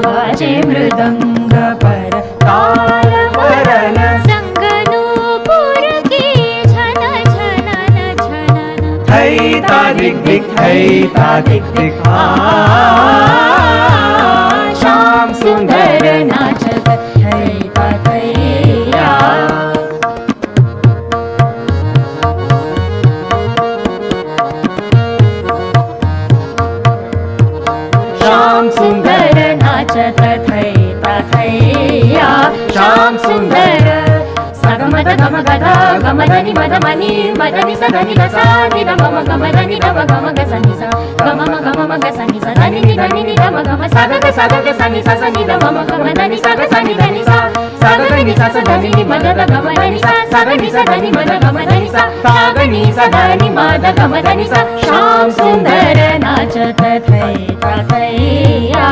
वाजे मृदंग पर ताल परन संगनूपुर की झन झनन झनन थैता धिक धिक थैता धिक धिक श्याम सुंदर नाचत थैता थैया श्याम सुंदर नाचत थैता थैया श्याम सुंदर सगमद गम गद गमदनि मदमनि मदनि सदनि गसा नि द मम गमदनि द गम गसनि स गम म गम गसनि स धनि नि धनि नि द गम सग सनि स सनि द मम गमदनि सग सनि धनि स सग नि स धनि नि मद द गमदनि स सग नि स धनि मद गमदनि स सग नि स धनि मद गमदनि स श्याम सुंदर नाचत थैता थैया